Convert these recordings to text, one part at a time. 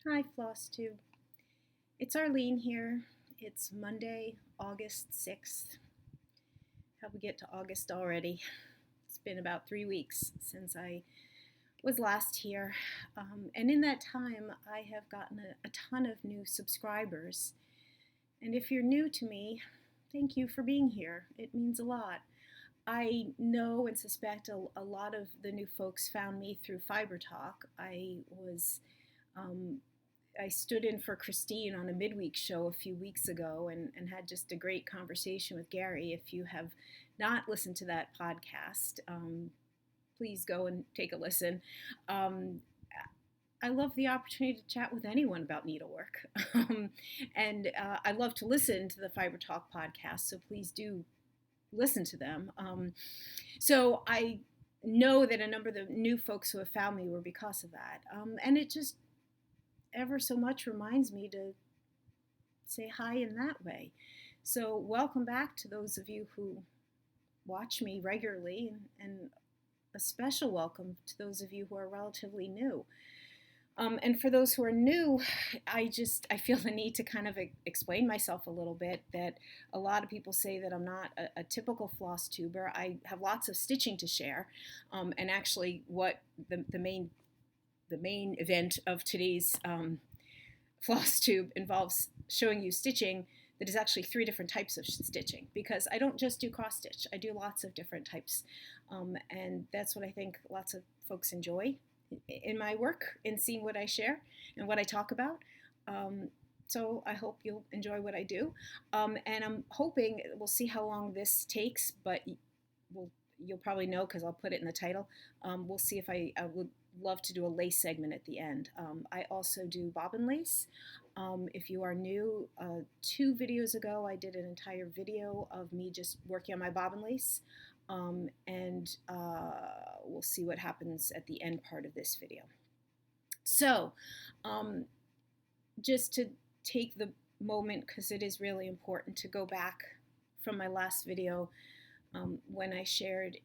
Hi, Flosstube. It's Arlene here. It's Monday, August 6th. How we get to August already? It's been about 3 weeks since I was last here. And in that time, I have gotten a ton of new subscribers. And if you're new to me, thank you for being here. It means a lot. I know and suspect a lot of the new folks found me through Fiber Talk. Um, I stood in for Christine on a midweek show a few weeks ago and had just a great conversation with Gary. If you have not listened to that podcast, please go and take a listen. Um, I love the opportunity to chat with anyone about needlework. And I love to listen to the Fiber Talk podcast, so please do listen to them. So I know that a number of the new folks who have found me were because of that. And it just ever so much reminds me to say hi in that way. So, welcome back to those of you who watch me regularly, and a special welcome to those of you who are relatively new. And for those who are new, I feel the need to kind of explain myself a little bit. That a lot of people say that I'm not a typical floss tuber. I have lots of stitching to share, and actually, what the main event of today's Flosstube involves showing you stitching that is actually 3 different types of stitching, because I don't just do cross stitch. I do lots of different types, and that's what I think lots of folks enjoy in my work, in seeing what I share and what I talk about. So I hope you'll enjoy what I do, and I'm hoping we'll see how long this takes, but you'll probably know because I'll put it in the title. We'll see if I would love to do a lace segment at the end. I also do bobbin lace. If you are new, 2 videos ago I did an entire video of me just working on my bobbin lace, and we'll see what happens at the end part of this video. So just to take the moment, because it is really important, to go back from my last video when I shared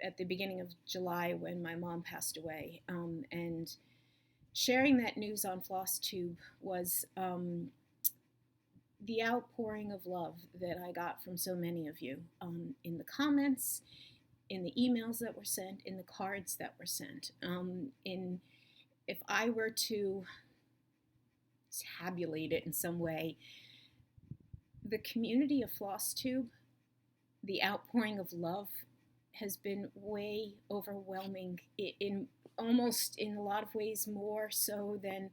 at the beginning of July when my mom passed away, and sharing that news on Flosstube was the outpouring of love that I got from so many of you, in the comments, in the emails that were sent, in the cards that were sent. If I were to tabulate it in some way, the community of Flosstube, the outpouring of love has been way overwhelming, in almost, in a lot of ways, more so than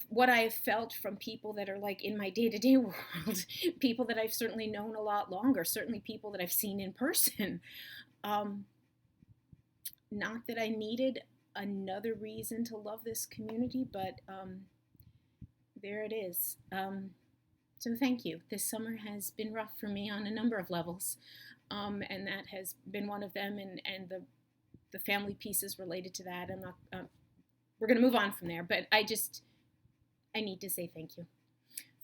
what I have felt from people that are like in my day-to-day world, people that I've certainly known a lot longer, certainly people that I've seen in person. Not that I needed another reason to love this community, but there it is. So thank you. This summer has been rough for me on a number of levels, and that has been one of them, and the family pieces related to that. I'm not. We're going to move on from there, but I need to say thank you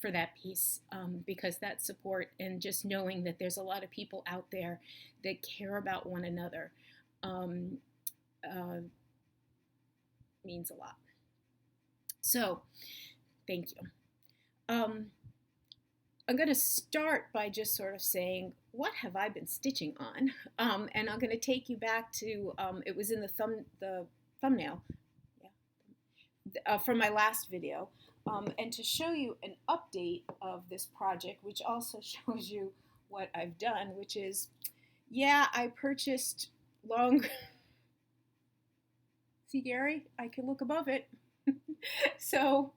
for that piece, because that support and just knowing that there's a lot of people out there that care about one another means a lot. So thank you. I'm going to start by just sort of saying, what have I been stitching on? And I'm going to take you back to, it was in the thumbnail, from my last video, and to show you an update of this project, which also shows you what I've done, which is, I purchased long, see Gary, I can look above it. So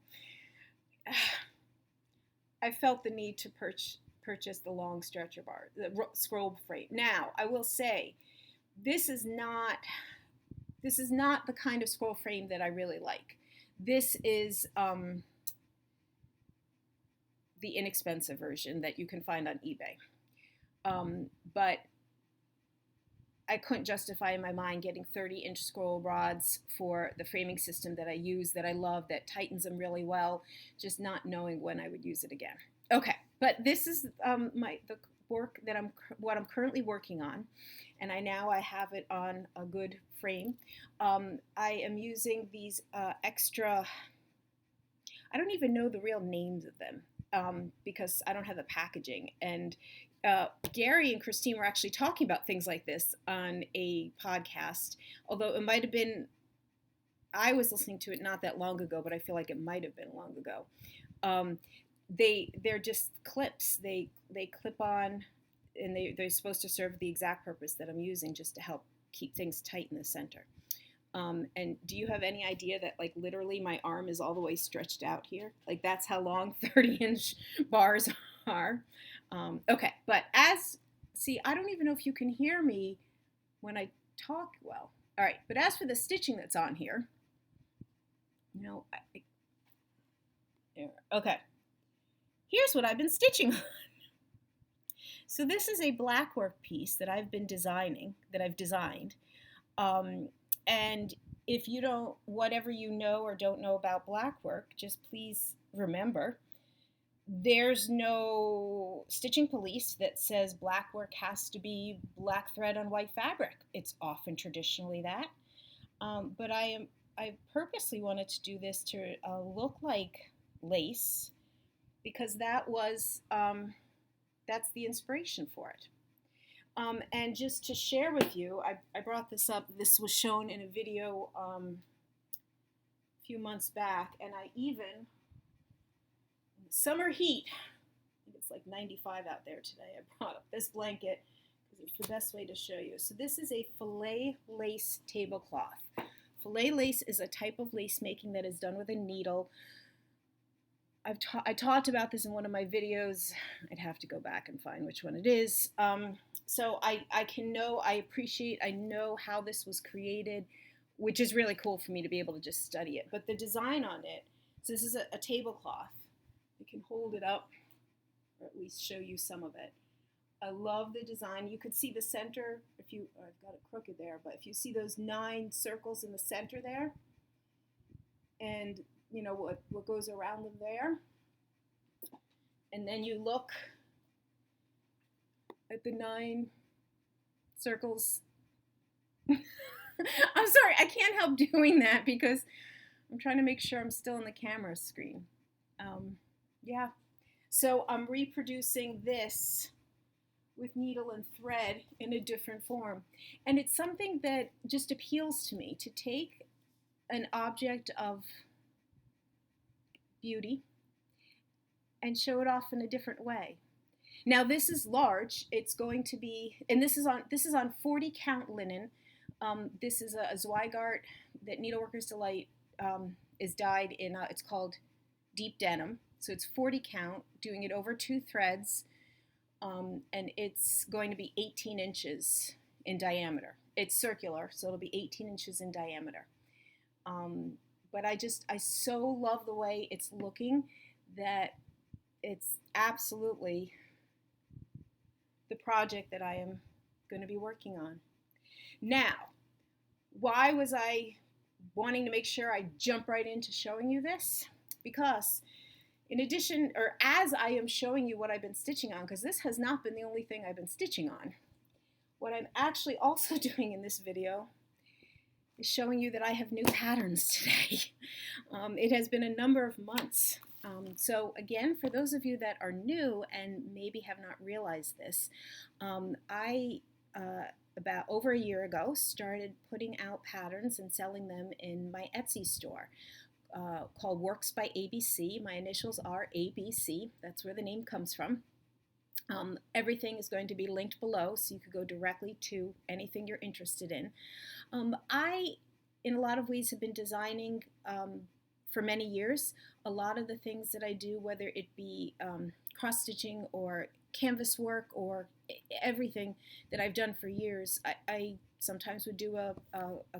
I felt the need to purchase the long stretcher bar, the scroll frame. Now, I will say, this is not the kind of scroll frame that I really like. This is the inexpensive version that you can find on eBay. But I couldn't justify in my mind getting 30-inch scroll rods for the framing system that I use, that I love, that tightens them really well, just not knowing when I would use it again. Okay, but this is the what I'm currently working on, and I have it on a good frame. I am using these extra. I don't even know the real names of them because I don't have the packaging. And Gary and Christine were actually talking about things like this on a podcast, although it might have been. I was listening to it not that long ago, but I feel like it might have been long ago. Um, they're just clips. They clip on, and they're supposed to serve the exact purpose that I'm using, just to help keep things tight in the center. And do you have any idea that like literally my arm is all the way stretched out here? Like that's how long 30-inch bars are. Okay, but I don't even know if you can hear me when I talk well. All right, but as for the stitching that's on here, okay, here's what I've been stitching on. So this is a Blackwork piece that I've designed. And if you don't, whatever you know or don't know about Blackwork, just please remember, there's no stitching police that says Blackwork has to be black thread on white fabric. It's often traditionally that. But I purposely wanted to do this to look like lace because that's the inspiration for it. And just to share with you, I brought this up. This was shown in a video a few months back, and I even, in the summer heat, I think it's like 95 out there today, I brought up this blanket because it's the best way to show you. So this is a filet lace tablecloth. Filet lace is a type of lace making that is done with a needle. I talked about this in one of my videos. I'd have to go back and find which one it is. So I know how this was created, which is really cool for me to be able to just study it. But the design on it, so this is a tablecloth. I can hold it up, or at least show you some of it. I love the design. You could see the center, I've got it crooked there, but if you see those 9 circles in the center there, and you know what goes around them there, and then you look at the 9 circles. I'm sorry, I can't help doing that because I'm trying to make sure I'm still on the camera screen. Yeah, so I'm reproducing this with needle and thread in a different form, and it's something that just appeals to me, to take an object of beauty and show it off in a different way. Now this is large. It's going to be, and this is on 40 count linen. This is a Zweigart that Needleworkers Delight is dyed in. It's called deep denim. So it's 40 count, doing it over 2 threads, and it's going to be 18 inches in diameter. It's circular, so it'll be 18 inches in diameter. But I so love the way it's looking that it's absolutely the project that I am going to be working on. Now, why was I wanting to make sure I jump right into showing you this? Because in addition, or as I am showing you what I've been stitching on, because this has not been the only thing I've been stitching on, what I'm actually also doing in this video is showing you that I have new patterns today. It has been a number of months. So again, for those of you that are new and maybe have not realized this, I about over a year ago started putting out patterns and selling them in my Etsy store called Works by ABC. My initials are ABC. That's where the name comes from. Everything is going to be linked below, so you could go directly to anything you're interested in. I, in a lot of ways, have been designing for many years. A lot of the things that I do, whether it be cross-stitching or canvas work or everything that I've done for years, I sometimes would do a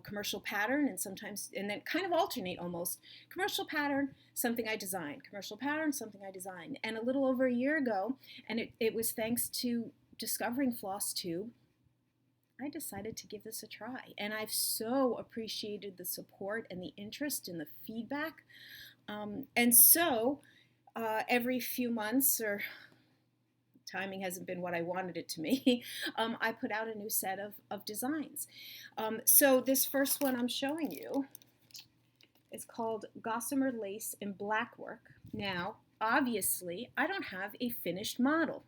commercial pattern and then kind of alternate almost. Commercial pattern, something I designed. Commercial pattern, something I designed. And a little over a year ago, and it was thanks to discovering Flosstube, I decided to give this a try. And I've so appreciated the support and the interest and the feedback. And so every few months or timing hasn't been what I wanted it to be, I put out a new set of designs. So this first one I'm showing you is called Gossamer Lace in Blackwork. Now, obviously, I don't have a finished model.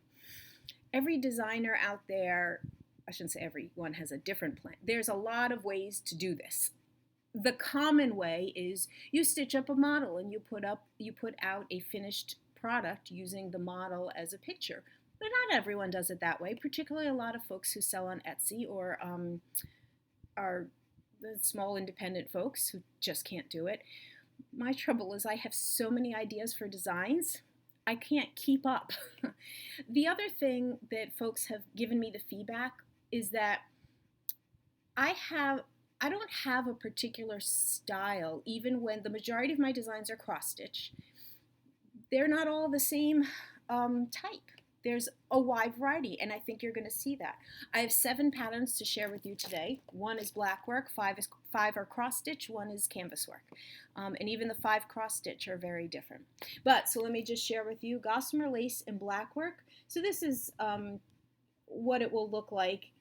Every designer out there, I shouldn't say everyone has a different plan. There's a lot of ways to do this. The common way is you stitch up a model and you put out a finished product using the model as a picture. But not everyone does it that way, particularly a lot of folks who sell on Etsy or are the small independent folks who just can't do it. My trouble is I have so many ideas for designs, I can't keep up. The other thing that folks have given me the feedback is that I don't have a particular style, even when the majority of my designs are cross-stitch. They're not all the same type. There's a wide variety, and I think you're going to see that. I have 7 patterns to share with you today. 1 is Blackwork, 5 are cross-stitch, 1 is canvas work. And even the 5 cross-stitch are very different. But, so let me just share with you Gossamer Lace and Blackwork. So this is what it will look like,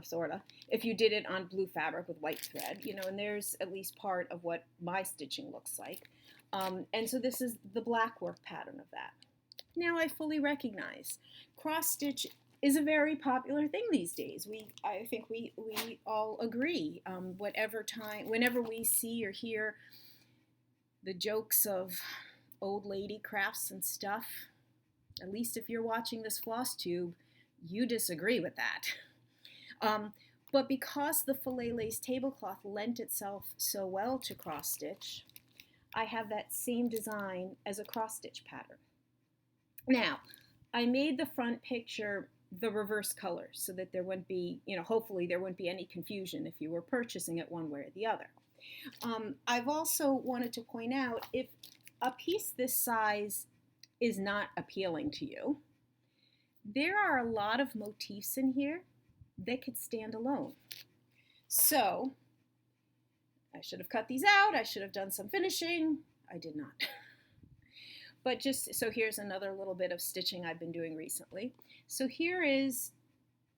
sort of, if you did it on blue fabric with white thread, and there's at least part of what my stitching looks like. And so this is the Blackwork pattern of that. Now I fully recognize cross-stitch is a very popular thing these days. I think we all agree. Whenever we see or hear the jokes of old lady crafts and stuff, at least if you're watching this Flosstube, you disagree with that. But because the filet lace tablecloth lent itself so well to cross-stitch, I have that same design as a cross-stitch pattern. Now, I made the front picture the reverse color so that there wouldn't be, hopefully there wouldn't be any confusion if you were purchasing it one way or the other. I've also wanted to point out, if a piece this size is not appealing to you, there are a lot of motifs in here that could stand alone. So, I should have cut these out, I should have done some finishing, I did not. But so here's another little bit of stitching I've been doing recently. So here is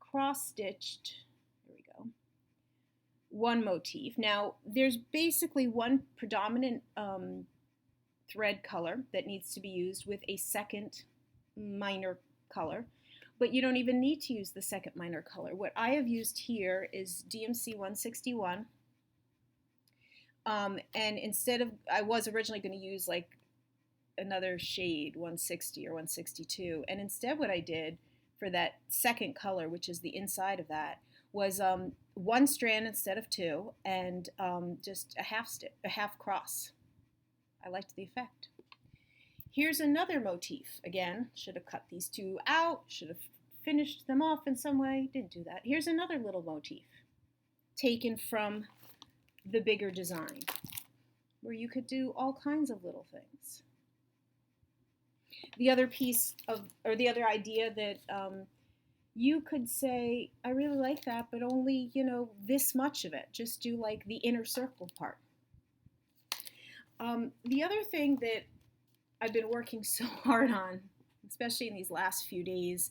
cross-stitched, here we go, 1 motif. Now there's basically 1 predominant thread color that needs to be used with a second minor color, but you don't even need to use the second minor color. What I have used here is DMC 161, and instead of, I was originally going to use like another shade, 160 or 162, and instead what I did for that second color, which is the inside of that, was 1 strand instead of 2, and just a half cross. I liked the effect. Here's another motif. Again, should have cut these 2 out, should have finished them off in some way, didn't do that. Here's another little motif taken from the bigger design, where you could do all kinds of little things. The other piece or the other idea that you could say, I really like that, but only, this much of it. Just do like the inner circle part. The other thing that I've been working so hard on, especially in these last few days,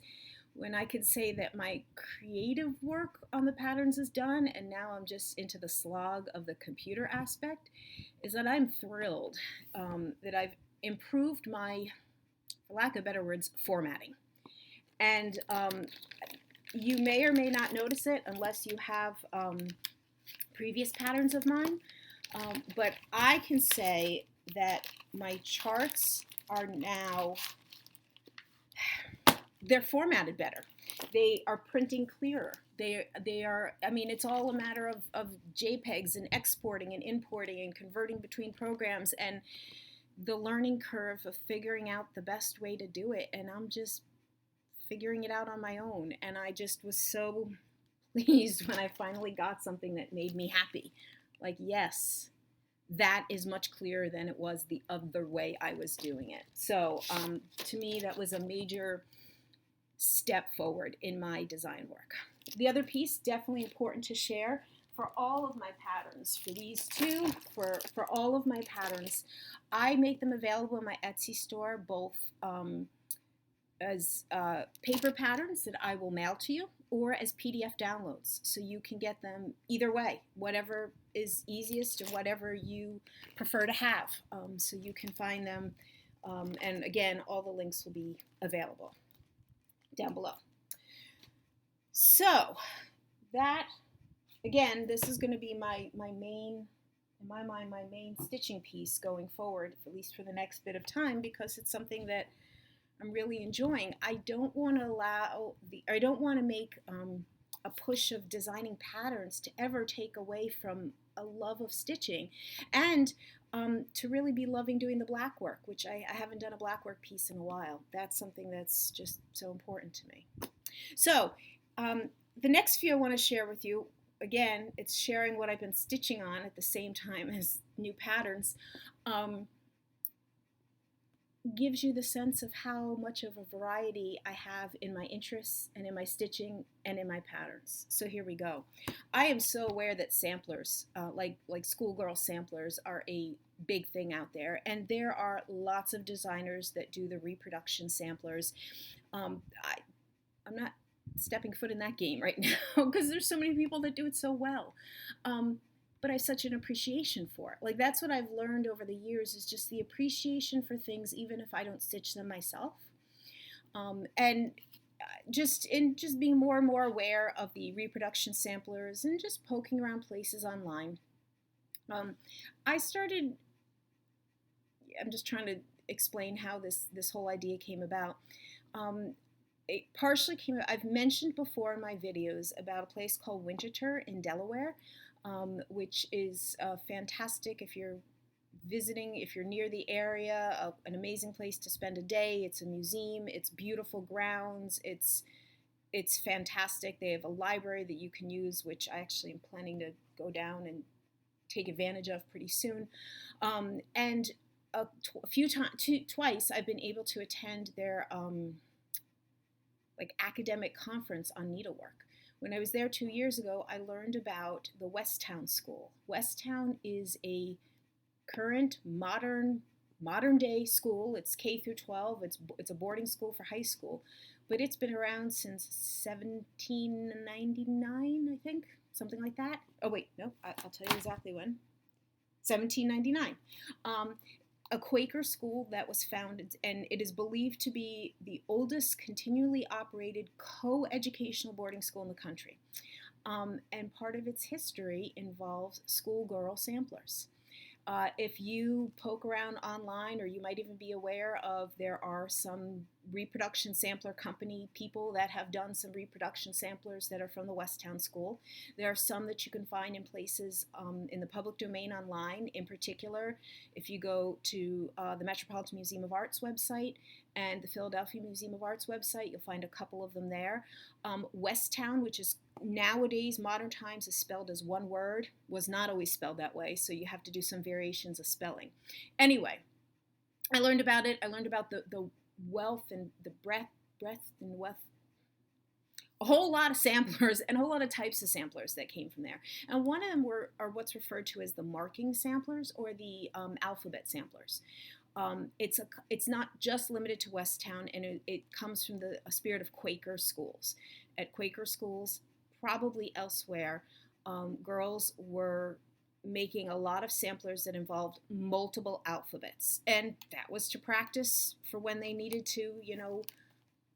when I could say that my creative work on the patterns is done and now I'm just into the slog of the computer aspect, is that I'm thrilled that I've improved my, for lack of better words, formatting. And you may or may not notice it unless you have previous patterns of mine, but I can say that my charts are now, they're formatted better. They are printing clearer. They are, I mean, it's all a matter of JPEGs and exporting and importing and converting between programs and the learning curve of figuring out the best way to do it. And I'm just figuring it out on my own. And I just was so pleased when I finally got something that made me happy. Like, yes, that is much clearer than it was the other way I was doing it. So to me, that was a major step forward in my design work. The other piece, definitely important to share, for all of my patterns, for these two, for all of my patterns, I make them available in my Etsy store, both paper patterns that I will mail to you, or as PDF downloads. So you can get them either way, whatever is easiest or whatever you prefer to have. So you can find them. And again, all the links will be available down below. So that, again, this is going to be my main, in my mind, my main stitching piece going forward, at least for the next bit of time, because it's something that I'm really enjoying. I don't want to make a push of designing patterns to ever take away from a love of stitching, and to really be loving doing the black work, which I haven't done a black work piece in a while. That's something that's just so important to me. So the next few I want to share with you, again, it's sharing what I've been stitching on at the same time as new patterns. Gives you the sense of how much of a variety I have in my interests and in my stitching and in my patterns. So here we go. I am so aware that samplers, like schoolgirl samplers, are a big thing out there, and there are lots of designers that do the reproduction samplers. I'm not stepping foot in that game right now because there's so many people that do it so well. But I have such an appreciation for it. Like, that's what I've learned over the years, is just the appreciation for things, even if I don't stitch them myself. And just being more and more aware of the reproduction samplers and just poking around places online. I'm just trying to explain how this whole idea came about. It partially came out, I've mentioned before in my videos about a place called Winterthur in Delaware, which is fantastic if you're visiting, if you're near the area, an amazing place to spend a day. It's a museum, it's beautiful grounds, it's fantastic. They have a library that you can use, which I actually am planning to go down and take advantage of pretty soon. And twice I've been able to attend their like academic conference on needlework. When I was there 2 years ago, I learned about the Westtown School. Westtown is a current modern day school. It's K through 12. It's a boarding school for high school, but it's been around since 1799, I think, something like that. Oh wait, no, I'll tell you exactly when. 1799. A Quaker school that was founded, and it is believed to be the oldest continually operated co-educational boarding school in the country. And part of its history involves schoolgirl samplers. If you poke around online, or you might even be aware of, there are some reproduction sampler company people that have done some reproduction samplers that are from the Westtown School. There are some that you can find in places in the public domain online. In particular, if you go to the Metropolitan Museum of Art's website and the Philadelphia Museum of Art's website, you'll find a couple of them there. Westtown, which is nowadays, modern times, is spelled as one word, was not always spelled that way, so you have to do some variations of spelling. Anyway, I learned about it. I learned about the wealth and the breadth and wealth, a whole lot of samplers and a whole lot of types of samplers that came from there. And one of them are what's referred to as the marking samplers, or the alphabet samplers. It's not just limited to Westtown, and it comes from the spirit of Quaker schools. At Quaker schools, probably elsewhere, girls were making a lot of samplers that involved multiple alphabets, and that was to practice for when they needed to,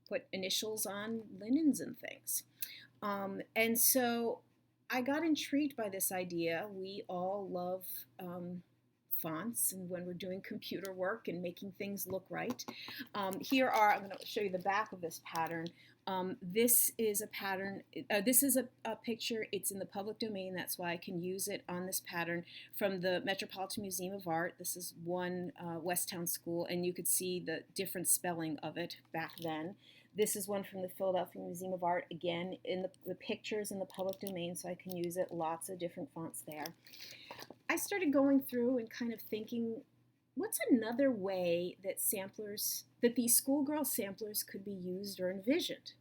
put initials on linens and things. And so I got intrigued by this idea. We all love fonts, and when we're doing computer work and making things look right. I'm going to show you the back of this pattern. This is a pattern, this is a picture, it's in the public domain, that's why I can use it on this pattern, from the Metropolitan Museum of Art. This is one Westtown School, and you could see the different spelling of it back then. This is one from the Philadelphia Museum of Art, again, in the pictures in the public domain, so I can use it, lots of different fonts there. I started going through and kind of thinking, what's another way that these schoolgirl samplers could be used or envisioned?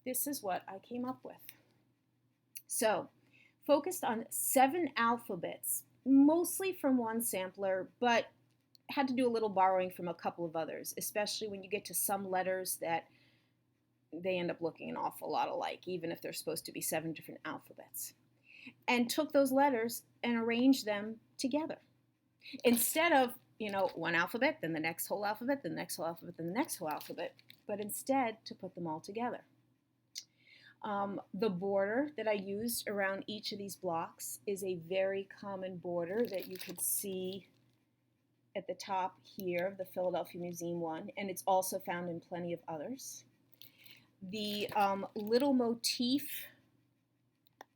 This is what I came up with. So, focused on 7 alphabets, mostly from one sampler, but had to do a little borrowing from a couple of others, especially when you get to some letters that they end up looking an awful lot alike, even if they're supposed to be 7 different alphabets. And took those letters and arranged them together. Instead of, one alphabet, then the next whole alphabet, then the next whole alphabet, then the next whole alphabet, but instead to put them all together. The border that I used around each of these blocks is a very common border that you could see at the top here of the Philadelphia Museum one, and it's also found in plenty of others. The little motif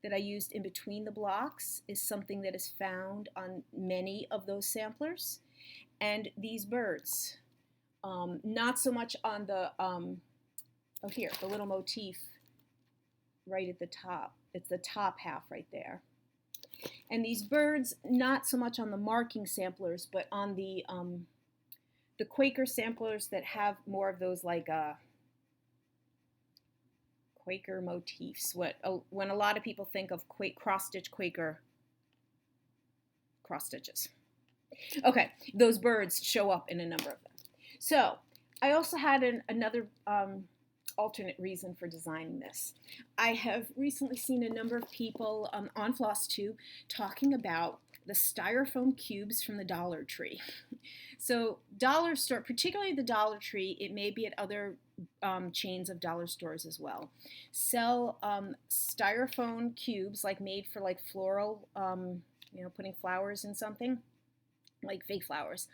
that I used in between the blocks is something that is found on many of those samplers. And these birds, not so much on the, the little motif right at the top. It's the top half right there. And these birds, not so much on the marking samplers, but on the Quaker samplers that have more of those like Quaker motifs. When a lot of people think of cross-stitch Quaker cross stitches. Okay, those birds show up in a number of them. So I also had another alternate reason for designing this. I have recently seen a number of people on Flosstube talking about the styrofoam cubes from the Dollar Tree. So dollar store, particularly the Dollar Tree, it may be at other chains of dollar stores as well, sell styrofoam cubes like made for like floral, putting flowers in something, like fake flowers,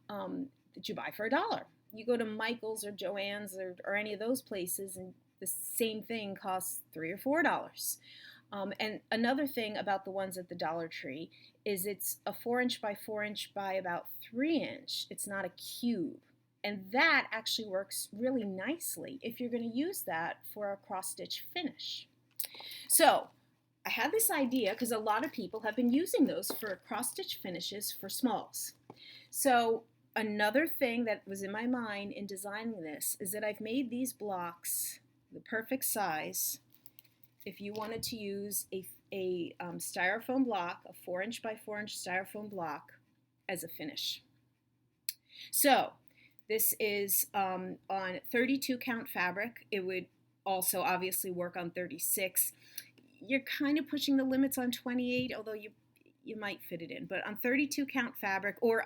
that you buy for $1. You go to Michael's or Joann's or any of those places, and the same thing costs $3 or $4. And another thing about the ones at the Dollar Tree is it's a 4" by 4" by about 3". It's not a cube. And that actually works really nicely if you're going to use that for a cross-stitch finish. So I had this idea because a lot of people have been using those for cross-stitch finishes for smalls. So another thing that was in my mind in designing this is that I've made these blocks the perfect size if you wanted to use a styrofoam block, a 4" by 4" styrofoam block as a finish. So this is on 32 count fabric. It would also obviously work on 36. You're kind of pushing the limits on 28, although you might fit it in. But on 32 count fabric, or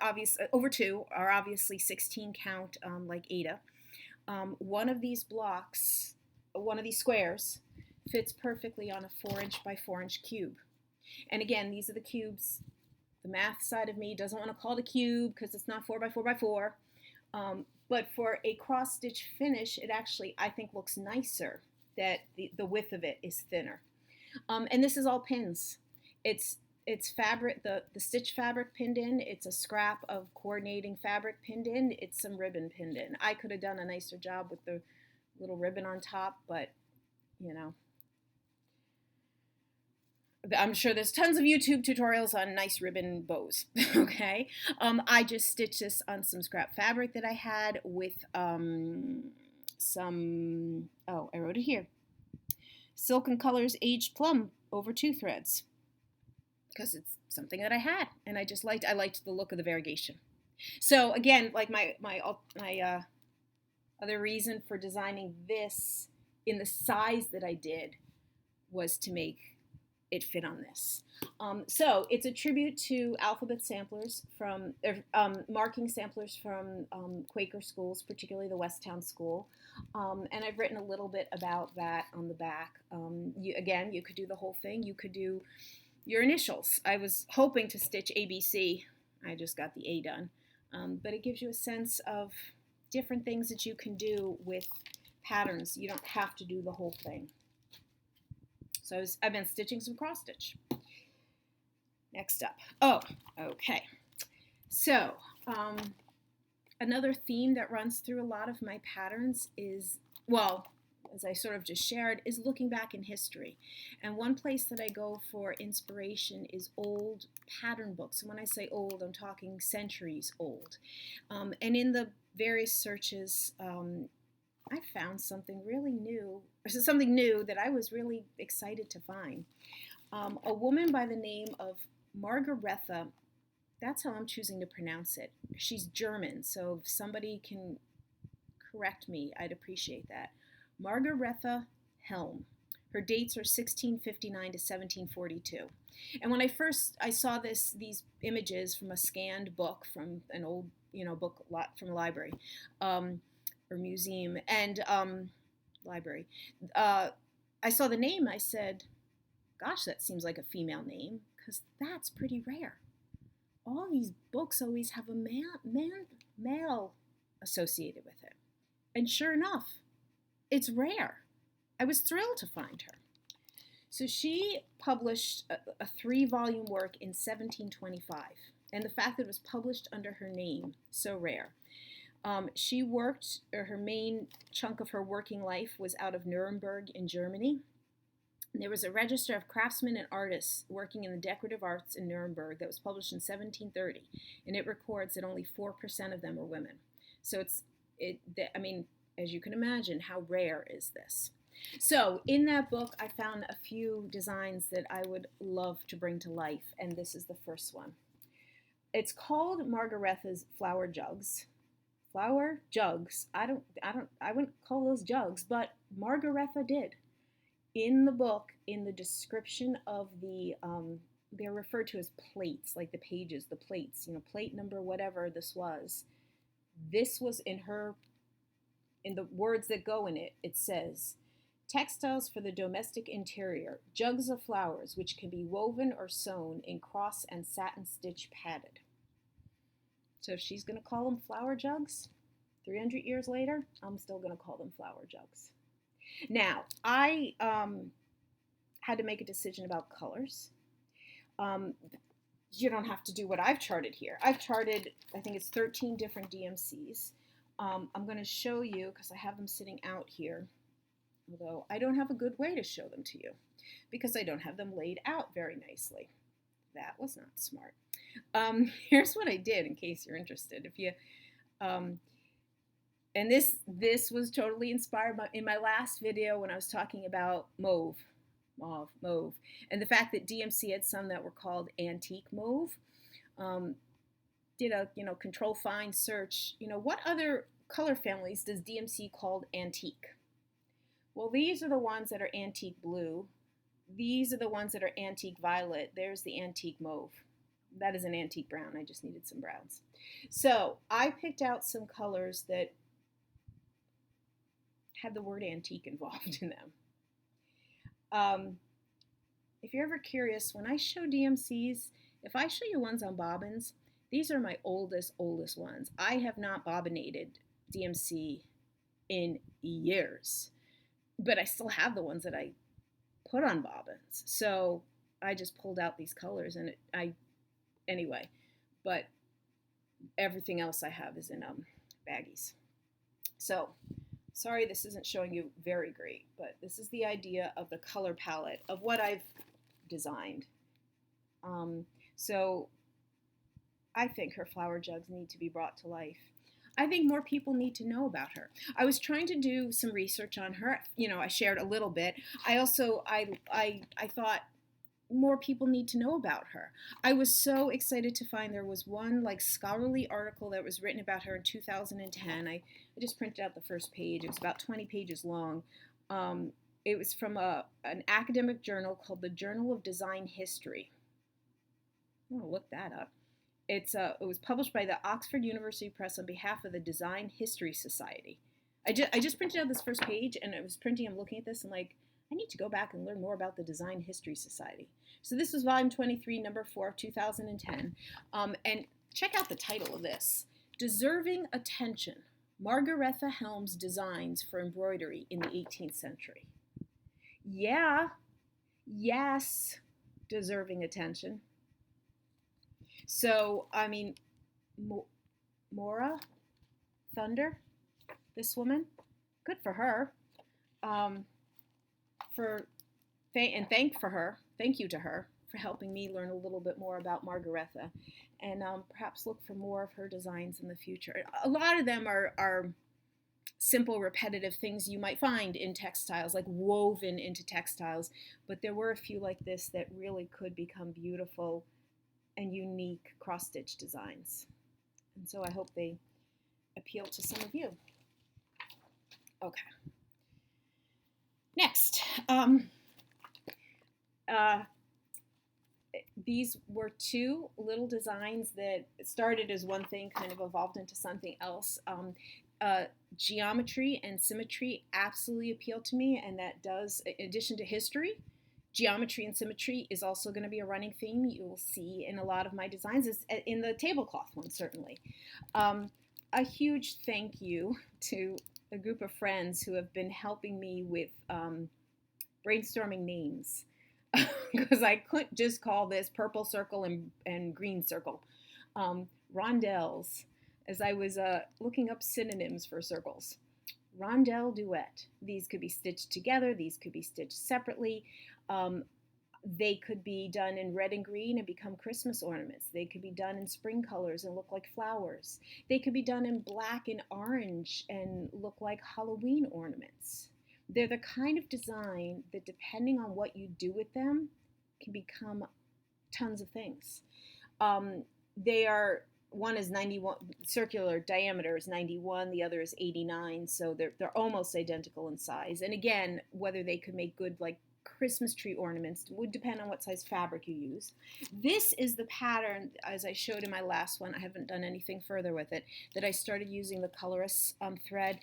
over 2, or obviously 16 count like Ada, one of these blocks, one of these squares, fits perfectly on a 4" by 4" cube. And again, these are the cubes. The math side of me doesn't want to call it a cube because it's not 4 by 4 by 4. But for a cross-stitch finish, it actually, I think, looks nicer that the width of it is thinner. And this is all pins. It's fabric, the stitch fabric pinned in. It's a scrap of coordinating fabric pinned in. It's some ribbon pinned in. I could have done a nicer job with the little ribbon on top, but, I'm sure there's tons of YouTube tutorials on nice ribbon bows, okay? I just stitched this on some scrap fabric that I had with I wrote it here. Silken Colors Aged Plum over 2 threads, because it's something that I had, and I liked the look of the variegation. So again, like my other reason for designing this in the size that I did was to make it fit on this. So it's a tribute to alphabet samplers from, marking samplers from Quaker schools, particularly the Westtown School. And I've written a little bit about that on the back. You could do the whole thing. You could do your initials. I was hoping to stitch ABC. I just got the A done. But it gives you a sense of different things that you can do with patterns. You don't have to do the whole thing. So I've been stitching some cross stitch. Next up. Oh, okay. So another theme that runs through a lot of my patterns is, well, as I sort of just shared, is looking back in history. And one place that I go for inspiration is old pattern books. And when I say old, I'm talking centuries old. And in the various searches, I found something really new, or something new that I was really excited to find. A woman by the name of Margaretha, that's how I'm choosing to pronounce it. She's German, so if somebody can correct me, I'd appreciate that. Margaretha Helm. Her dates are 1659 to 1742. And when I saw these images from a scanned book from an old, book from a library, or museum, and library. I saw the name. I said, "Gosh, that seems like a female name, because that's pretty rare. All these books always have a male associated with it." And sure enough, it's rare. I was thrilled to find her. So she published a 3-volume work in 1725. And the fact that it was published under her name, so rare. She worked, or her main chunk of her working life was out of Nuremberg in Germany. And there was a register of craftsmen and artists working in the decorative arts in Nuremberg that was published in 1730. And it records that only 4% of them are women. So as you can imagine, how rare is this? So in that book, I found a few designs that I would love to bring to life, and this is the first one. It's called Margaretha's Flower Jugs. Flower jugs. I wouldn't call those jugs, but Margaretha did. In the book, in the description of they're referred to as plates, like the pages, the plates, plate number, whatever this was. This was in the words that go in it, it says, textiles for the domestic interior, jugs of flowers which can be woven or sewn in cross and satin stitch padded. So if she's going to call them flower jugs, 300 years later, I'm still going to call them flower jugs. Now, I had to make a decision about colors. You don't have to do what I've charted here. I've charted, I think it's 13 different DMCs. I'm going to show you, because I have them sitting out here, although I don't have a good way to show them to you, because I don't have them laid out very nicely. That was not smart. Here's what I did, in case you're interested. And this was totally inspired in my last video when I was talking about mauve, and the fact that DMC had some that were called antique mauve. Did a control find search. What other color families does DMC called antique? Well, these are the ones that are antique blue. These are the ones that are antique violet. There's the antique mauve. That is an antique brown. I just needed some browns. So I picked out some colors that had the word antique involved in them. If you're ever curious, when I show DMCs, if I show you ones on bobbins, these are my oldest ones. I have not bobbinated DMC in years, but I still have the ones that I put on bobbins. So I just pulled out these colors, and anyway, but everything else I have is in baggies. So sorry this isn't showing you very great, but this is the idea of the color palette of what I've designed. So I think her flower jugs need to be brought to life. I think more people need to know about her. I was trying to do some research on her. I shared a little bit. I thought more people need to know about her. I was so excited to find there was one scholarly article that was written about her in 2010. I just printed out the first page. It was about 20 pages long. It was from an academic journal called the Journal of Design History. I'm going to look that up. It was published by the Oxford University Press on behalf of the Design History Society. I just printed out this first page, and I was printing, I'm looking at this, and I need to go back and learn more about the Design History Society. So this was volume 23, number 4 of 2010. And check out the title of this. Deserving Attention, Margaretha Helm's Designs for Embroidery in the 18th Century. Yeah, yes, deserving attention. So, Mora Thunder, this woman, good for her. Thank you to her for helping me learn a little bit more about Margaretha, and perhaps look for more of her designs in the future. A lot of them are simple, repetitive things you might find in textiles, like woven into textiles, but there were a few like this that really could become beautiful and unique cross-stitch designs. And so I hope they appeal to some of you. Okay. Next, these were two little designs that started as one thing, kind of evolved into something else. Geometry and symmetry absolutely appeal to me, and that does, in addition to history, geometry and symmetry is also going to be a running theme you will see in a lot of my designs, in the tablecloth one certainly. A huge thank you to a group of friends who have been helping me with brainstorming names, because I couldn't just call this purple circle and green circle. Rondelles, as I was looking up synonyms for circles. Rondelle duet. These could be stitched together. These could be stitched separately. They could be done in red and green and become Christmas ornaments. They could be done in spring colors and look like flowers. They could be done in black and orange and look like Halloween ornaments. They're the kind of design that, depending on what you do with them, can become tons of things. They are, one is 91, circular diameter is 91, the other is 89, so they're almost identical in size. And again, whether they could make good like Christmas tree ornaments would depend on what size fabric you use. This is the pattern, as I showed in my last one. I haven't done anything further with it, that I started using the colorist thread.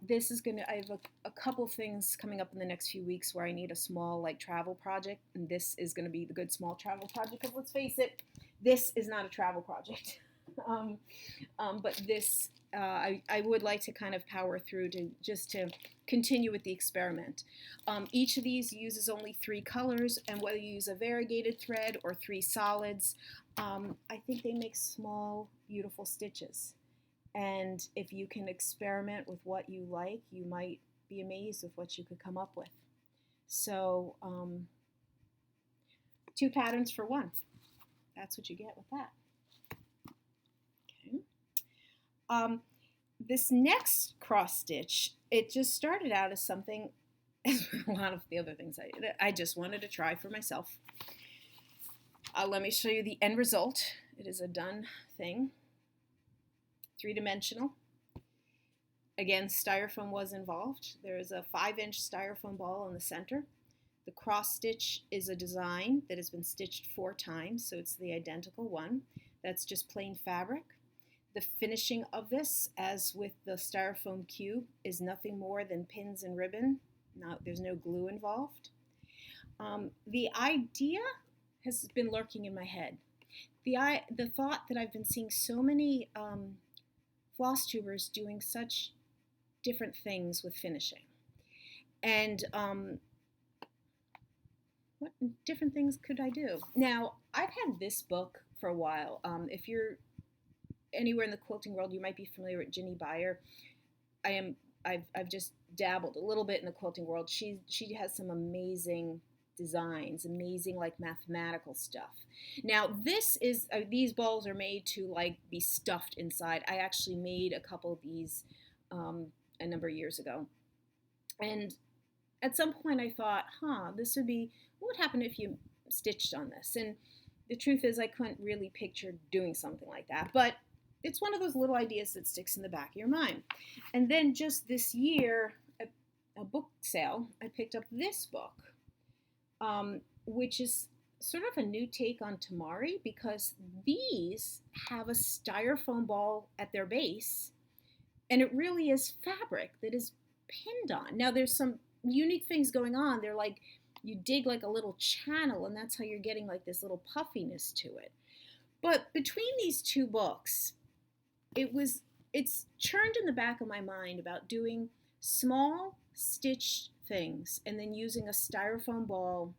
This is I have a couple of things coming up in the next few weeks where I need a small like travel project, and this is going to be the good small travel project, because let's face it, this is not a travel project. But this, I would like to kind of power through to continue with the experiment. Each of these uses only 3 colors, and whether you use a variegated thread or 3 solids, I think they make small, beautiful stitches. And if you can experiment with what you like, you might be amazed with what you could come up with. So 2 patterns for 1. That's what you get with that. Okay. This next cross stitch, it just started out as something, as a lot of the other things I just wanted to try for myself. Let me show you the end result. It is a done thing. 3-dimensional. Again, styrofoam was involved. There is a 5-inch styrofoam ball in the center. The cross stitch is a design that has been stitched 4 times, so it's the identical one. That's just plain fabric. The finishing of this, as with the styrofoam cube, is nothing more than pins and ribbon. There's no glue involved. The idea has been lurking in my head. The thought that I've been seeing so many floss tubers doing such different things with finishing. And what different things could I do? Now, I've had this book for a while. If you're anywhere in the quilting world, you might be familiar with Ginny Beyer. I've just dabbled a little bit in the quilting world. She has some amazing designs, amazing like mathematical stuff. Now this is these balls are made to like be stuffed inside. I actually made a couple of these a number of years ago, and at some point I thought, this would be, what would happen if you stitched on this? And the truth is I couldn't really picture doing something like that, but it's one of those little ideas that sticks in the back of your mind. And then just this year, at a book sale, I picked up this book, which is sort of a new take on Tamari, because these have a styrofoam ball at their base, and it really is fabric that is pinned on. Now there's some unique things going on. They're like, you dig like a little channel, and that's how you're getting like this little puffiness to it. But between these 2 books, it's churned in the back of my mind about doing small stitch things and then using a styrofoam ball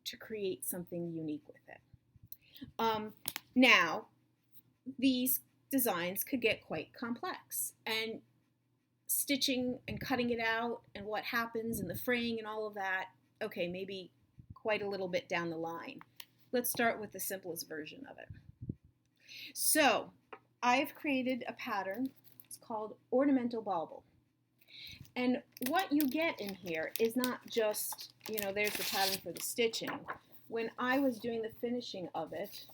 to create something unique with it. Now, these designs could get quite complex, and stitching and cutting it out and what happens and the fraying and all of that, okay, maybe quite a little bit down the line. Let's start with the simplest version of it. So I've created a pattern. It's called Ornamental Bauble. And what you get in here is not just, there's the pattern for the stitching. When I was doing the finishing of it,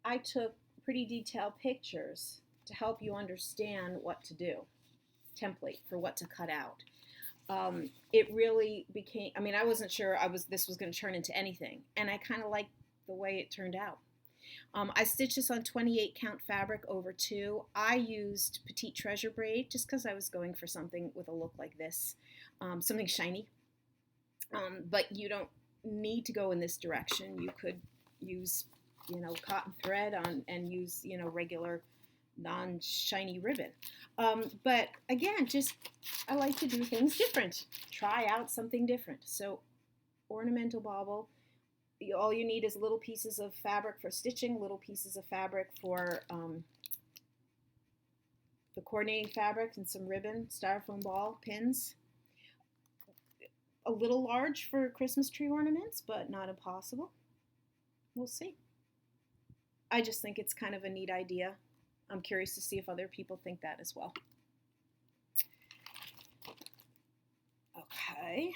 I took pretty detailed pictures to help you understand what to do, template for what to cut out. It really became, I mean, I wasn't sure this was going to turn into anything, and I kind of liked the way it turned out. I stitched this on 28 count fabric over 2. I used Petite Treasure braid just because I was going for something with a look like this, something shiny. But you don't need to go in this direction. You could use, cotton thread and use, regular non-shiny ribbon. But again, I like to do things different. Try out something different. So ornamental bauble. All you need is little pieces of fabric for stitching, little pieces of fabric for the coordinating fabric, and some ribbon, styrofoam ball, pins. A little large for Christmas tree ornaments, but not impossible. We'll see. I just think it's kind of a neat idea. I'm curious to see if other people think that as well. Okay.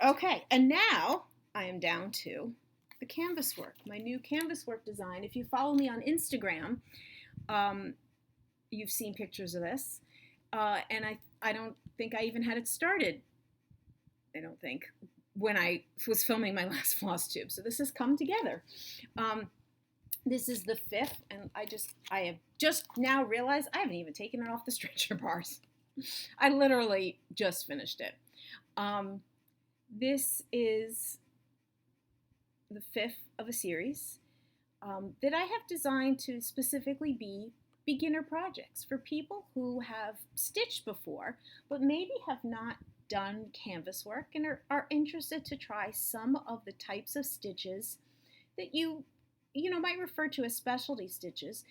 Okay, and now I am down to the canvas work, my new canvas work design. If you follow me on Instagram, you've seen pictures of this, and I don't think I even had it started, I don't think, when I was filming my last Flosstube. So this has come together. This is the 5th, and I have just now realized I haven't even taken it off the stretcher bars. I literally just finished it. This is the 5th of a series that I have designed to specifically be beginner projects for people who have stitched before, but maybe have not done canvas work and are interested to try some of the types of stitches that you might refer to as specialty stitches.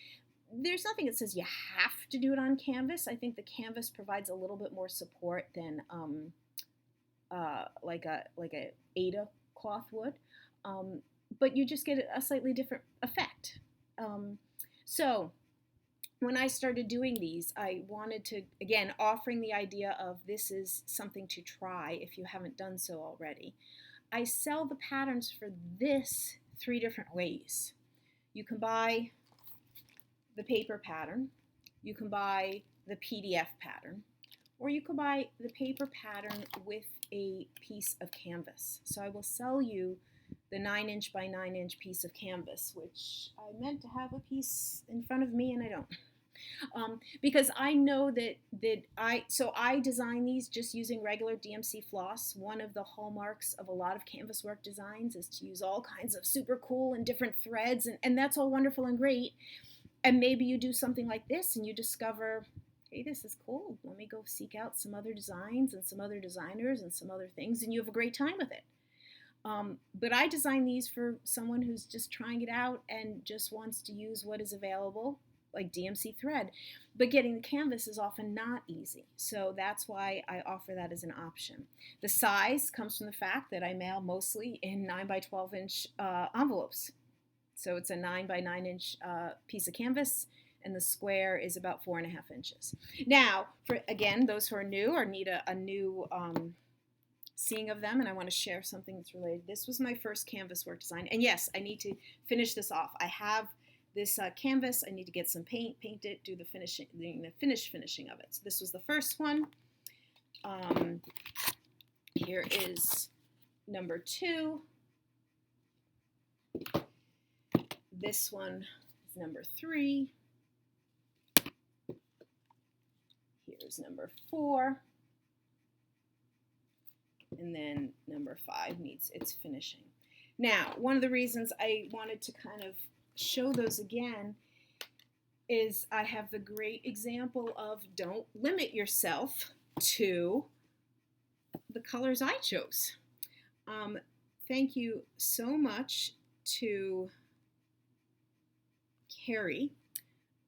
There's nothing that says you have to do it on canvas. I think the canvas provides a little bit more support than like a Aida cloth would, but you just get a slightly different effect. So when I started doing these, I wanted to, again, offering the idea of this is something to try if you haven't done so already. I sell the patterns for this 3 different ways. You can buy the paper pattern, you can buy the PDF pattern, or you can buy the paper pattern with a piece of canvas. So I will sell you the 9" by 9" piece of canvas, which I meant to have a piece in front of me and I don't. Because I know that I design these just using regular DMC floss. One of the hallmarks of a lot of canvas work designs is to use all kinds of super cool and different threads, and that's all wonderful and great. And maybe you do something like this and you discover, hey, this is cool. Let me go seek out some other designs and some other designers and some other things, and you have a great time with it. But I design these for someone who's just trying it out and just wants to use what is available, like DMC thread. But getting the canvas is often not easy. So that's why I offer that as an option. The size comes from the fact that I mail mostly in 9 by 12" envelopes. So it's a 9 by 9" piece of canvas, and the square is about 4.5 inches. Now, for again, those who are new or need a new seeing of them, and I want to share something that's related. This was my first canvas work design, and yes, I need to finish this off. I have this canvas. I need to get some paint it, do the finishing of it. So this was the first one. Here is number 2. This one is number 3. Here's number 4. And then number 5 needs its finishing. Now, one of the reasons I wanted to kind of show those again is I have the great example of don't limit yourself to the colors I chose. Thank you so much to Carrie.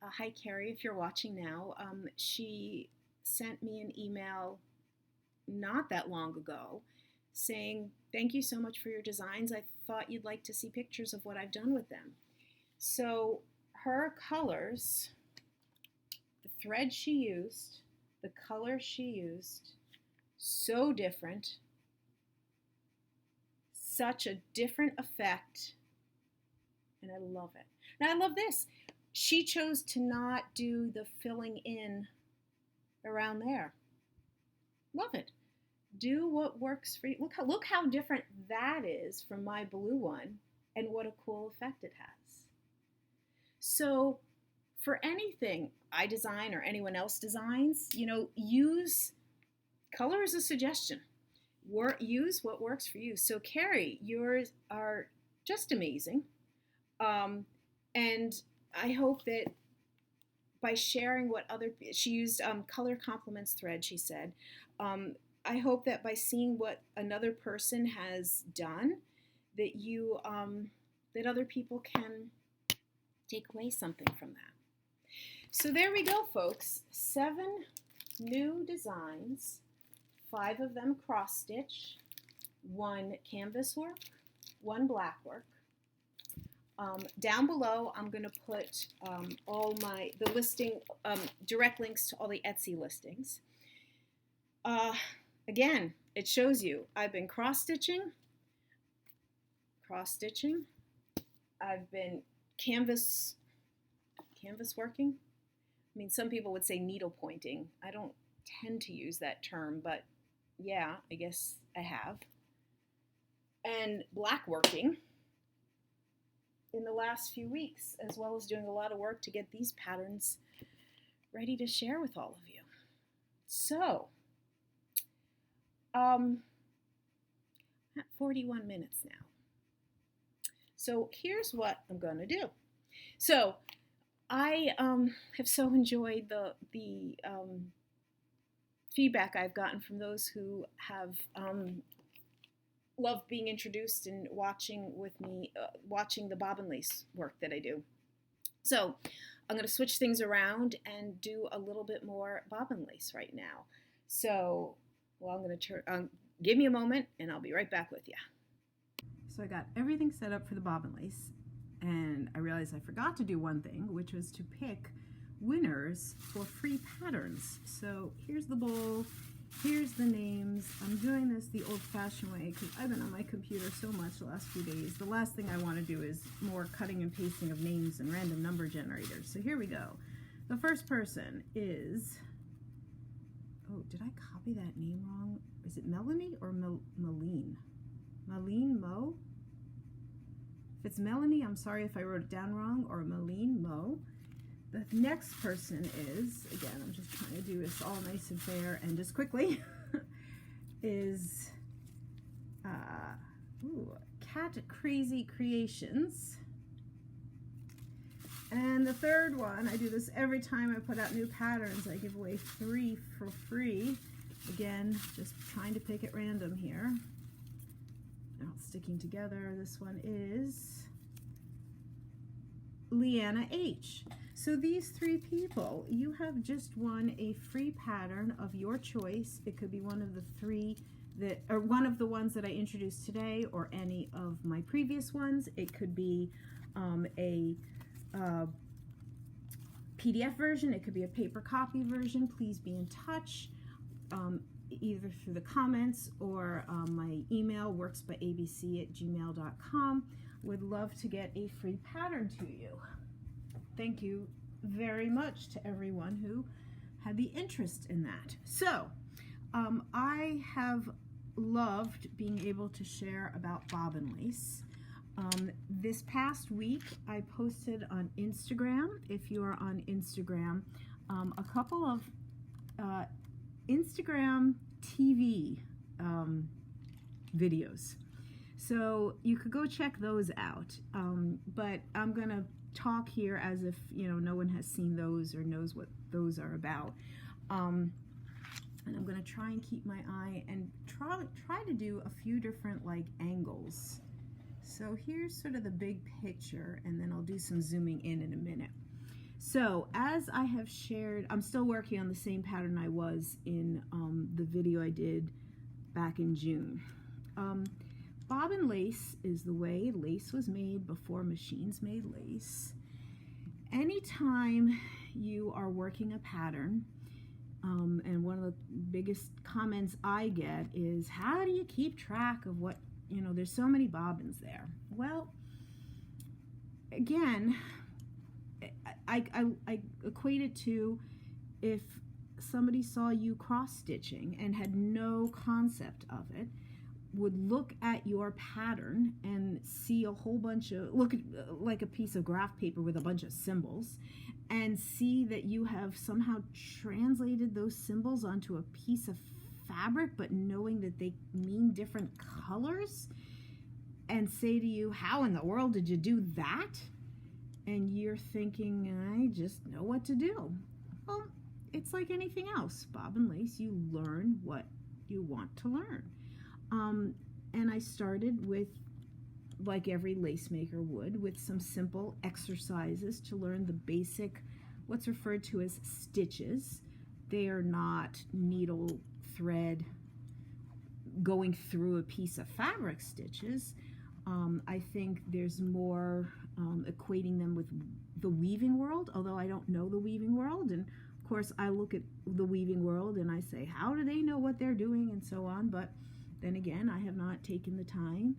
Hi, Carrie, if you're watching now. She sent me an email not that long ago saying, thank you so much for your designs. I thought you'd like to see pictures of what I've done with them. So her colors, the thread she used, the color she used, so different, such a different effect, and I love it. And I love this. She chose to not do the filling in around there. Love it. Do what works for you. Look how different that is from my blue one, and what a cool effect it has. So for anything I design or anyone else designs, use color as a suggestion. Use what works for you. So Carrie, yours are just amazing. And I hope that by sharing what she used color complements thread, she said. I hope that by seeing what another person has done, that that other people can take away something from that. So there we go, folks. 7 new designs, 5 of them cross stitch, 1 canvas work, 1 black work. Down below, I'm going to put all the listing, direct links to all the Etsy listings. Again, it shows you I've been cross-stitching. I've been canvas working. I mean, some people would say needle pointing. I don't tend to use that term, but yeah, I guess I have. And black working in the last few weeks, as well as doing a lot of work to get these patterns ready to share with all of you. So, at 41 minutes now. So here's what I'm going to do. So I have so enjoyed the feedback I've gotten from those who have loved being introduced and watching with me, watching the bobbin lace work that I do. So I'm going to switch things around and do a little bit more bobbin lace right now. So, well, I'm going to give me a moment and I'll be right back with you. So I got everything set up for the bobbin lace, and I realized I forgot to do one thing, which was to pick winners for free patterns. So here's the bowl, here's the names. I'm doing this the old-fashioned way because I've been on my computer so much the last few days. The last thing I want to do is more cutting and pasting of names and random number generators. So here we go. The first person is, oh, did I copy that name wrong? Is it Melanie or Malene? Malene Mo? If it's Melanie, I'm sorry if I wrote it down wrong, or Malene Mo. The next person is, again, I'm just trying to do this all nice and fair and just quickly, is Cat Crazy Creations. And the third one, I do this every time I put out new patterns. I give away 3 for free. Again, just trying to pick at random here. Not sticking together. This one is Leanna H. So these 3 people, you have just won a free pattern of your choice. It could be one of the 3 that, or one of the ones that I introduced today, or any of my previous ones. It could be a PDF version. It could be a paper copy version. Please be in touch. Either through the comments or my email, worksbyabc@gmail.com. Would love to get a free pattern to you. Thank you very much to everyone who had the interest in that. So I have loved being able to share about bobbin lace. This past week I posted on Instagram, if you are on Instagram, a couple of Instagram TV videos. So you could go check those out. But I'm going to talk here as if, no one has seen those or knows what those are about. And I'm going to try and keep my eye and try to do a few different angles. So here's sort of the big picture, and then I'll do some zooming in a minute. So as I have shared, I'm still working on the same pattern I was in the video I did back in June. Bobbin lace is the way lace was made before machines made lace. Anytime you are working a pattern, and one of the biggest comments I get is, how do you keep track of what, there's so many bobbins there? Well, again, I equate it to if somebody saw you cross-stitching and had no concept of it, would look at your pattern and see a whole bunch of, look at like a piece of graph paper with a bunch of symbols, and see that you have somehow translated those symbols onto a piece of fabric, but knowing that they mean different colors, and say to you, how in the world did you do that? And you're thinking, I just know what to do. Well, it's like anything else. Bobbin lace, you learn what you want to learn. And I started with, like every lace maker would, with some simple exercises to learn the basic, what's referred to as stitches. They are not needle thread going through a piece of fabric stitches. I think there's more equating them with the weaving world, although I don't know the weaving world. And of course I look at the weaving world and I say, how do they know what they're doing, and so on. But then again, I have not taken the time.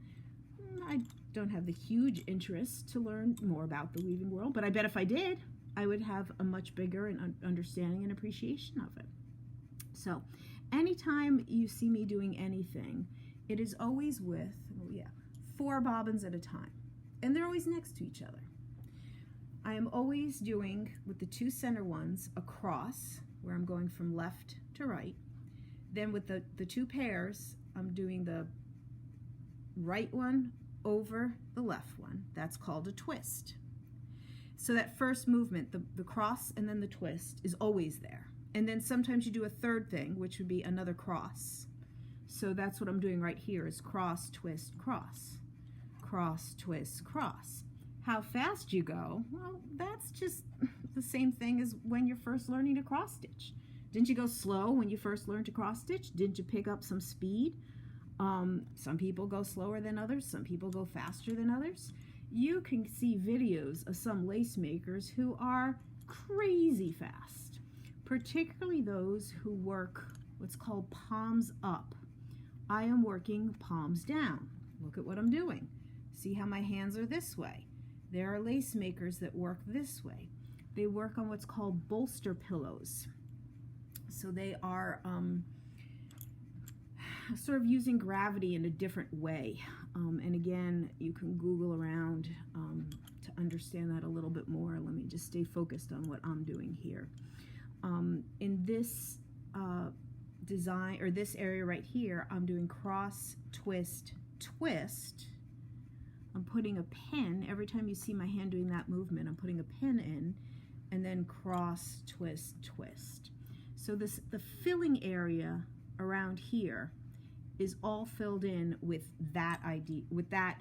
I don't have the huge interest to learn more about the weaving world, but I bet if I did, I would have a much bigger understanding and appreciation of it. So anytime you see me doing anything, it is always with, 4 bobbins at a time, and they're always next to each other. I am always doing, with the 2 center ones, a cross, where I'm going from left to right. Then with the 2 pairs, I'm doing the right one over the left one. That's called a twist. So that first movement, the cross and then the twist, is always there. And then sometimes you do a third thing, which would be another cross. So that's what I'm doing right here, is cross, twist, cross. Cross, twist, cross. How fast you go, well, that's just the same thing as when you're first learning to cross stitch. Didn't you go slow when you first learned to cross stitch? Didn't you pick up some speed? Some people go slower than others. Some people go faster than others. You can see videos of some lace makers who are crazy fast, particularly those who work what's called palms up. I am working palms down. Look at what I'm doing. See how my hands are this way. There are lace makers that work this way. They work on what's called bolster pillows. So they are sort of using gravity in a different way. And again, you can Google around to understand that a little bit more. Let me just stay focused on what I'm doing here. In this design, or this area right here, I'm doing cross, twist, twist. I'm putting a pin. Every time you see my hand doing that movement, I'm putting a pin in, and then cross, twist, twist. So the filling area around here is all filled in with that idea, with that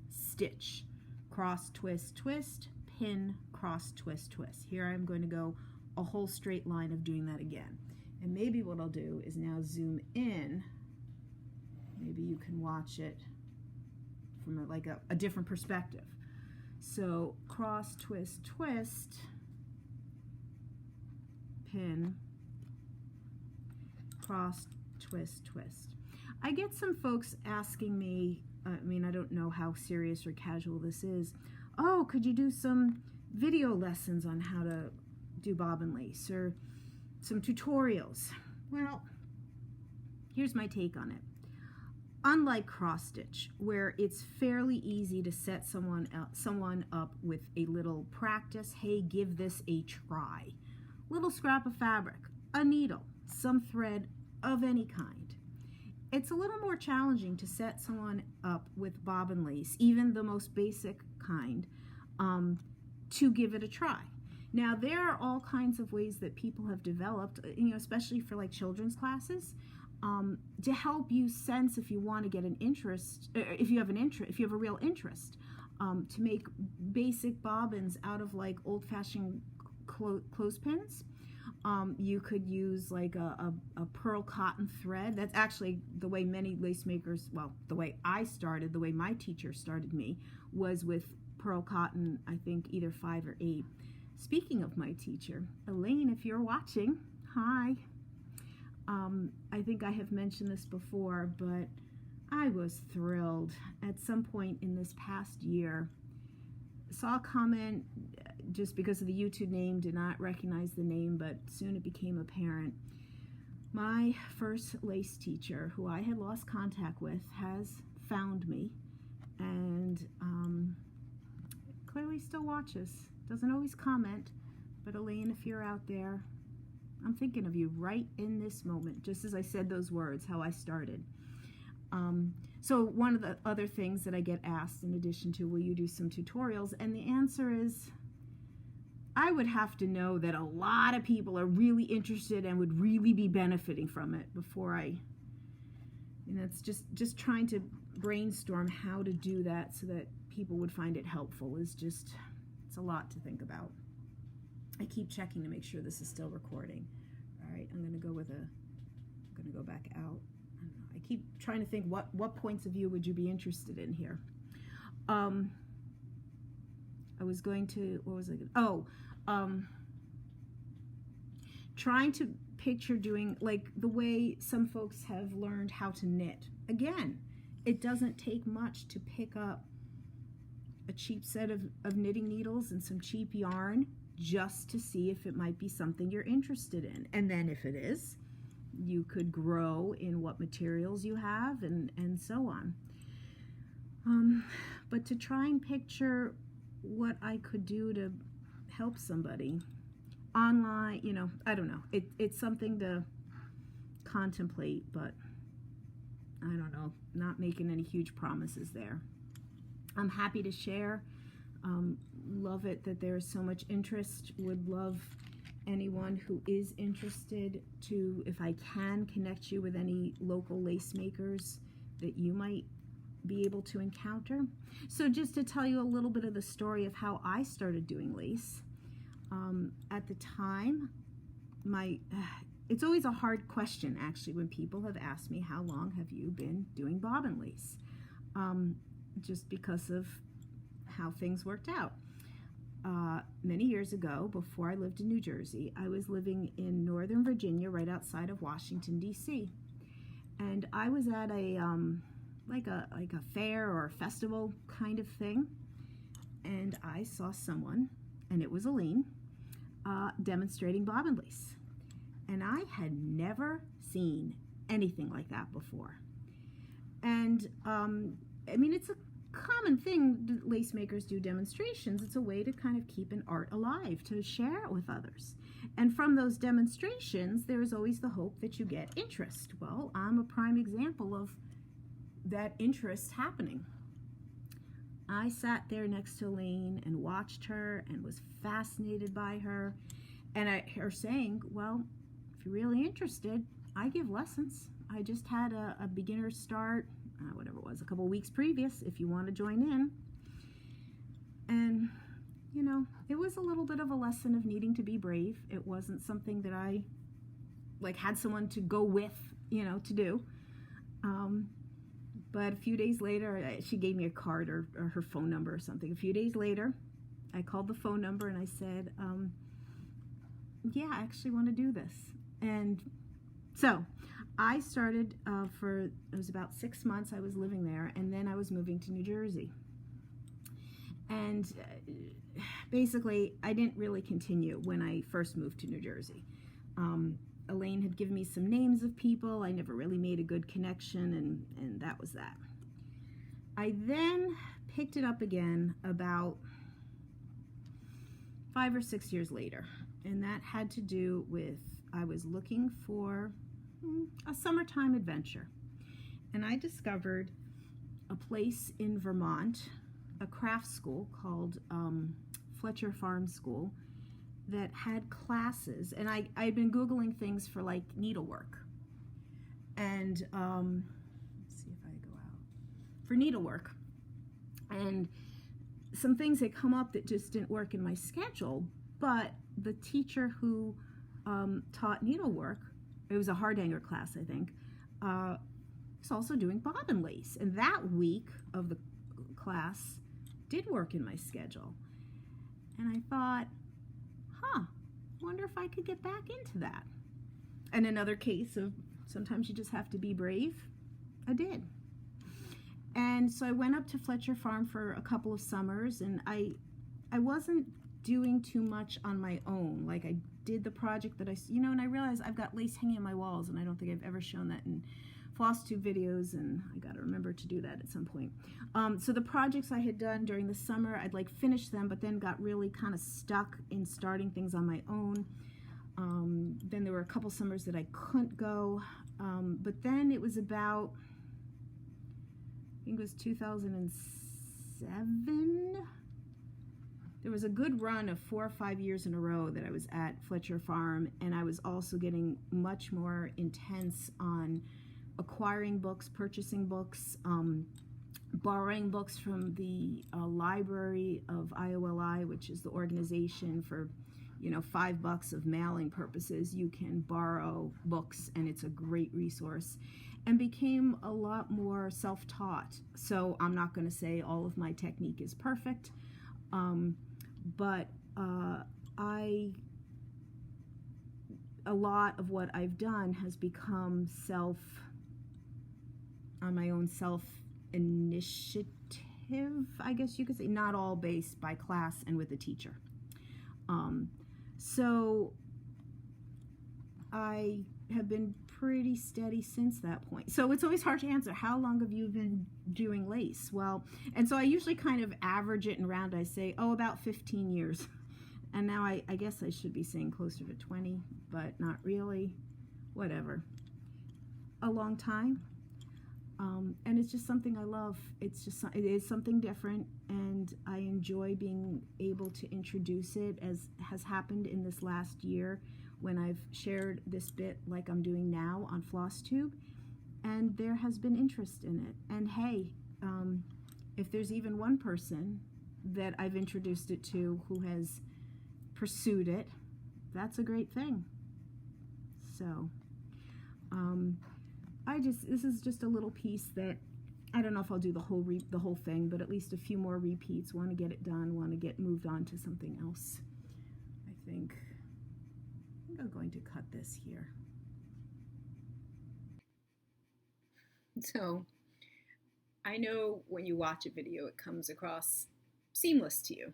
stitch. Cross, twist, twist, pin, cross, twist, twist. Here I'm going to go a whole straight line of doing that again. And maybe what I'll do is now zoom in. Maybe you can watch it from a different perspective. So cross, twist, twist, pin, cross, twist, twist. I get some folks asking me, I mean, I don't know how serious or casual this is, oh, could you do some video lessons on how to do bobbin lace, or some tutorials? Well, here's my take on it. Unlike cross stitch, where it's fairly easy to set someone up with a little practice, hey, give this a try. Little scrap of fabric, a needle, some thread of any kind. It's a little more challenging to set someone up with bobbin lace, even the most basic kind, to give it a try. Now, there are all kinds of ways that people have developed, especially for like children's classes, to help you sense if you want to get an interest, if you have a real interest, to make basic bobbins out of like old-fashioned clothespins. You could use like a pearl cotton thread. That's actually the way many lace makers, well, the way I started, the way my teacher started me, was with pearl cotton, I think either 5 or 8. Speaking of my teacher, Elaine, if you're watching, hi. I think I have mentioned this before, but I was thrilled at some point in this past year. Saw a comment just because of the YouTube name, did not recognize the name, but soon it became apparent. My first lace teacher, who I had lost contact with, has found me, and clearly still watches. Doesn't always comment, but Elaine, if you're out there, I'm thinking of you right in this moment, just as I said those words, how I started. So one of the other things that I get asked, in addition to, will you do some tutorials? And the answer is, I would have to know that a lot of people are really interested and would really be benefiting from it before it's just trying to brainstorm how to do that so that people would find it helpful it's a lot to think about. I keep checking to make sure this is still recording. All right, I'm gonna go back out. I keep trying to think what points of view would you be interested in here. I was going to, what was I going to, trying to picture doing like the way some folks have learned how to knit. Again, it doesn't take much to pick up a cheap set of knitting needles and some cheap yarn just to see if it might be something you're interested in. And then if it is, you could grow in what materials you have and so on. But to try and picture what I could do to help somebody online, I don't know. It's something to contemplate, but I don't know, not making any huge promises there. I'm happy to share. Love it that there's so much interest. Would love anyone who is interested to, if I can, connect you with any local lace makers that you might be able to encounter. So just to tell you a little bit of the story of how I started doing lace. At the time, it's always a hard question actually when people have asked me, how long have you been doing bobbin lace? Just because of how things worked out. Many years ago, before I lived in New Jersey, I was living in Northern Virginia, right outside of Washington, D.C. And I was at a like a fair or a festival kind of thing, and I saw someone, and it was Aline, demonstrating bobbin lace. And I had never seen anything like that before. And I mean, it's a common thing, lace makers do demonstrations. It's a way to kind of keep an art alive, to share it with others. And from those demonstrations, there is always the hope that you get interest. Well, I'm a prime example of that interest happening. I sat there next to Elaine and watched her and was fascinated by her. And her saying, well, if you're really interested, I give lessons. I just had a beginner start, whatever it was, a couple weeks previous, if you want to join in. And, it was a little bit of a lesson of needing to be brave. It wasn't something that I, had someone to go with, to do. But a few days later, she gave me a card or her phone number or something. A few days later, I called the phone number and I said, yeah, I actually want to do this. And so I started it was about 6 months I was living there, and then I was moving to New Jersey. And basically, I didn't really continue when I first moved to New Jersey. Elaine had given me some names of people. I never really made a good connection, and that was that. I then picked it up again about 5 or 6 years later, and that had to do with I was looking for a summertime adventure, and I discovered a place in Vermont, a craft school called Fletcher Farm School, that had classes, and I'd been Googling things for needlework, and let's see if I go out, for needlework, and some things had come up that just didn't work in my schedule, but the teacher who taught needlework, it was a hard hanger class, I think, was also doing bobbin lace, and that week of the class did work in my schedule, and I thought, wonder if I could get back into that. And another case of sometimes you just have to be brave, I did. And so I went up to Fletcher Farm for a couple of summers, and I wasn't doing too much on my own. Like I did the project that and I realized I've got lace hanging on my walls, and I don't think I've ever shown that in Flosstube videos, and I got to remember to do that at some point. So the projects I had done during the summer, I'd like finished them, but then got really kind of stuck in starting things on my own. Then there were a couple summers that I couldn't go, but then it was about, I think it was 2007. There was a good run of 4 or 5 years in a row that I was at Fletcher Farm, and I was also getting much more intense on acquiring books, purchasing books, borrowing books from the library of IOLI, which is the organization for, $5 of mailing purposes. You can borrow books, and it's a great resource, and became a lot more self-taught. So I'm not going to say all of my technique is perfect, but a lot of what I've done has become on my own self-initiative, I guess you could say, not all based by class and with a teacher. So I have been pretty steady since that point. So it's always hard to answer, how long have you been doing lace? Well, and so I usually kind of average it and round. I say, about 15 years. And now I guess I should be saying closer to 20, but not really. Whatever. A long time. And it's just something I love. It is something different, and I enjoy being able to introduce it, as has happened in this last year when I've shared this bit like I'm doing now on Flosstube, and there has been interest in it. And hey, if there's even one person that I've introduced it to who has pursued it, that's a great thing. So, this is just a little piece that I don't know if I'll do the whole thing, but at least a few more repeats. Want to get it done, want to get moved on to something else. I think I'm going to cut this here. So I know when you watch a video, it comes across seamless to you.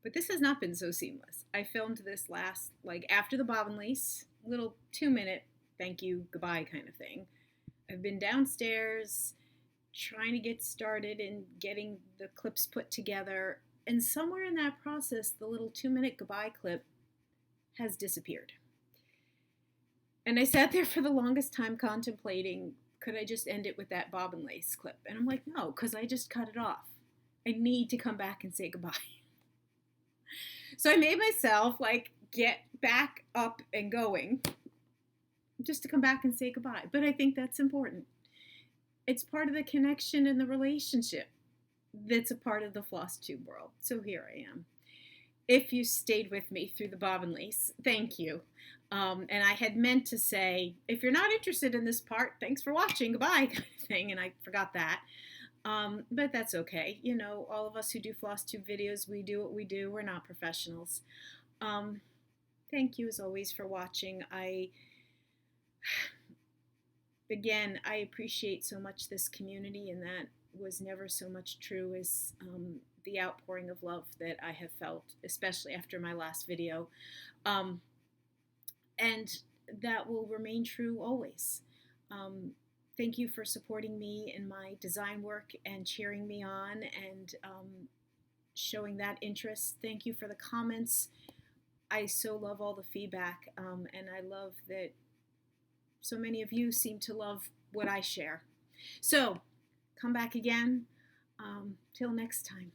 But this has not been so seamless. I filmed this after the bobbin lace, little 2-minute thank you, goodbye kind of thing. I've been downstairs trying to get started and getting the clips put together, and somewhere in that process, the little 2-minute goodbye clip has disappeared. And I sat there for the longest time contemplating, could I just end it with that bobbin lace clip? And I'm like, no, because I just cut it off. I need to come back and say goodbye. So I made myself get back up and going just to come back and say goodbye. But I think that's important. It's part of the connection and the relationship that's a part of the Flosstube world. So here I am. If you stayed with me through the bobbin lace, thank you. And I had meant to say, if you're not interested in this part, thanks for watching, goodbye, kind of thing, and I forgot that. But that's okay. All of us who do Flosstube videos, we do what we do. We're not professionals. Thank you, as always, for watching. Again, I appreciate so much this community, and that was never so much true as the outpouring of love that I have felt, especially after my last video. And that will remain true always. Thank you for supporting me in my design work and cheering me on and showing that interest. Thank you for the comments. I so love all the feedback, and I love that so many of you seem to love what I share. So come back again. Till next time.